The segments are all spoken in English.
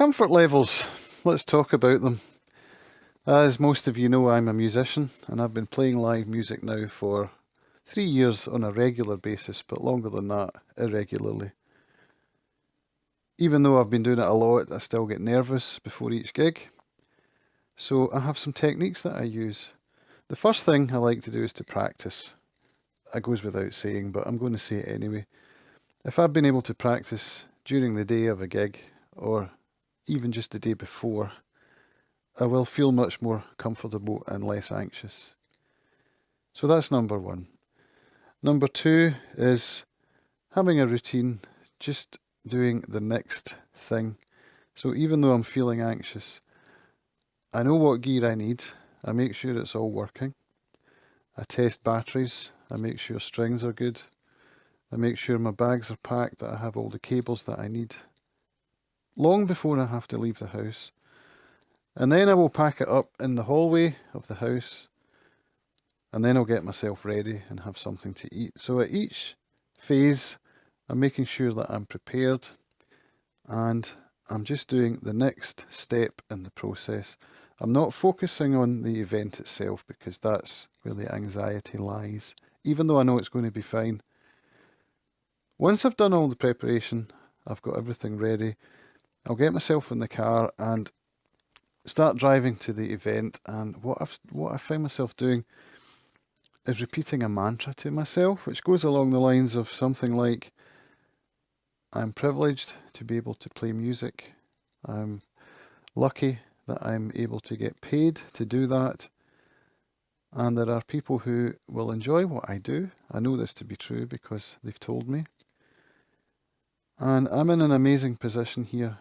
Comfort levels. Let's talk about them. As most of you know, I'm a musician and I've been playing live music now for 3 years on a regular basis, but longer than that, irregularly. Even though I've been doing it a lot, I still get nervous before each gig. So I have some techniques that I use. The first thing I like to do is to practice. It goes without saying, but I'm going to say it anyway. If I've been able to practice during the day of a gig, or even just the day before, I will feel much more comfortable and less anxious. So that's number one. Number two is having a routine, just doing the next thing. So even though I'm feeling anxious, I know what gear I need. I make sure it's all working. I test batteries. I make sure strings are good. I make sure my bags are packed, that I have all the cables that I need long before I have to leave the house. And then I will pack it up in the hallway of the house, and then I'll get myself ready and have something to eat. So at each phase, I'm making sure that I'm prepared, and I'm just doing the next step in the process. I'm not focusing on the event itself, because that's where the anxiety lies, even though I know it's going to be fine. Once I've done all the preparation, I've got everything ready, I'll get myself in the car and start driving to the event. And what I find myself doing is repeating a mantra to myself, which goes along the lines of something like, I'm privileged to be able to play music. I'm lucky that I'm able to get paid to do that. And there are people who will enjoy what I do. I know this to be true because they've told me. And I'm in an amazing position here.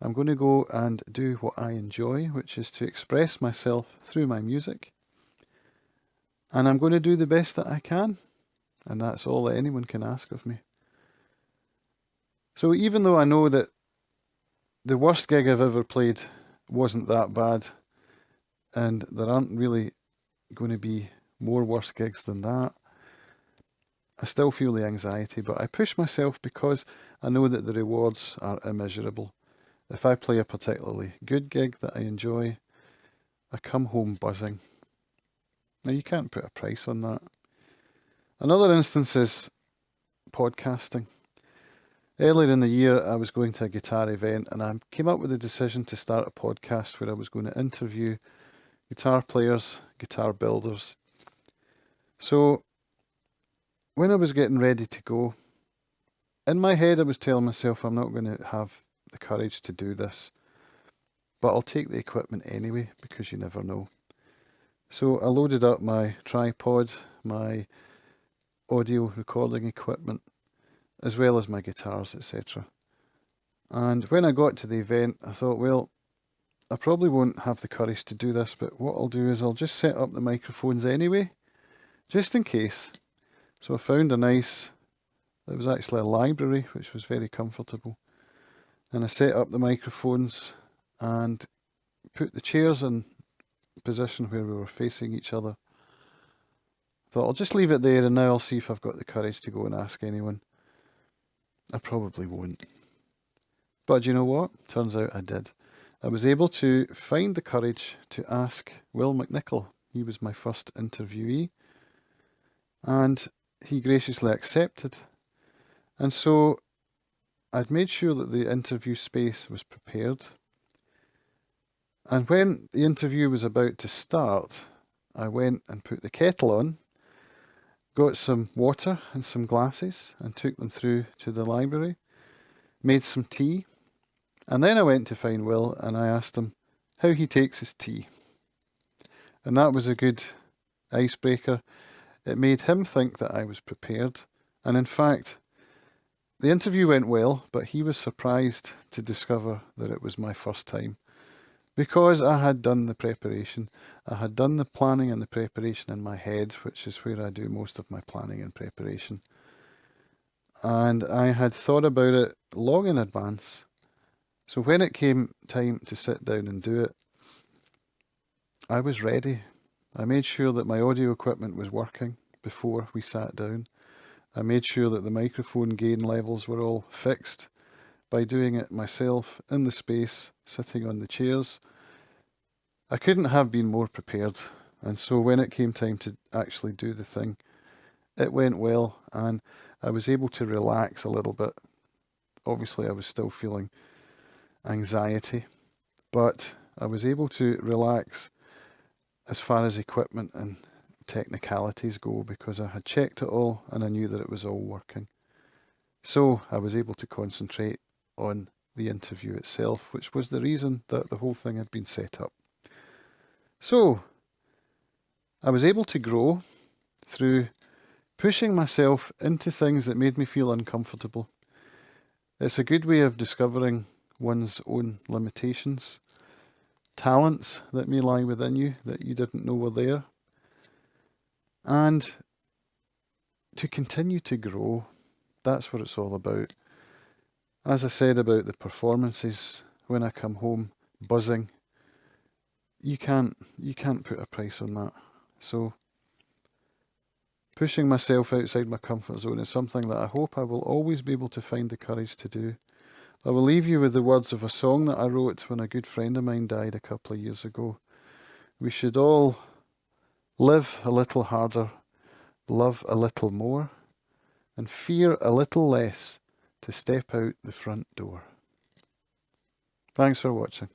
I'm going to go and do what I enjoy, which is to express myself through my music. And I'm going to do the best that I can. And that's all that anyone can ask of me. So even though I know that the worst gig I've ever played wasn't that bad, and there aren't really going to be more worse gigs than that, I still feel the anxiety, but I push myself because I know that the rewards are immeasurable. If I play a particularly good gig that I enjoy, I come home buzzing. Now, you can't put a price on that. Another instance is podcasting. Earlier in the year, I was going to a guitar event and I came up with the decision to start a podcast where I was going to interview guitar players, guitar builders. So when I was getting ready to go, in my head I was telling myself I'm not going to have the courage to do this, but I'll take the equipment anyway because you never know. So I loaded up my tripod, my audio recording equipment, as well as my guitars, etc. And when I got to the event, I thought, well, I probably won't have the courage to do this, but what I'll do is I'll just set up the microphones anyway, just in case. So I found it was actually a library, which was very comfortable. And I set up the microphones and put the chairs in position where we were facing each other. Thought I'll just leave it there and now I'll see if I've got the courage to go and ask anyone. I probably won't. But you know what? Turns out I did. I was able to find the courage to ask Will McNichol. He was my first interviewee. And he graciously accepted. And so I'd made sure that the interview space was prepared. And when the interview was about to start, I went and put the kettle on, got some water and some glasses and took them through to the library, made some tea, and then I went to find Will and I asked him how he takes his tea. And that was a good icebreaker. It made him think that I was prepared. And in fact, the interview went well, but he was surprised to discover that it was my first time. Because I had done the preparation, I had done the planning and the preparation in my head, which is where I do most of my planning and preparation. And I had thought about it long in advance. So when it came time to sit down and do it, I was ready. I made sure that my audio equipment was working before we sat down. I made sure that the microphone gain levels were all fixed. by doing it myself in the space, sitting on the chairs. I couldn't have been more prepared, and so when it came time to actually do the thing, it went well, and I was able to relax a little bit. Obviously, I was still feeling anxiety, but I was able to relax as far as equipment and technicalities go because I had checked it all and I knew that it was all working. So I was able to concentrate on the interview itself, which was the reason that the whole thing had been set up. So I was able to grow through pushing myself into things that made me feel uncomfortable. It's a good way of discovering one's own limitations, talents that may lie within you that you didn't know were there, and to continue to grow. That's what it's all about. As I said about the performances, when I come home buzzing, you can't put a price on that. So pushing myself outside my comfort zone is something that I hope I will always be able to find the courage to do. I will leave you with the words of a song that I wrote when a good friend of mine died a couple of years ago. We should all live a little harder, love a little more, and fear a little less to step out the front door. Thanks for watching.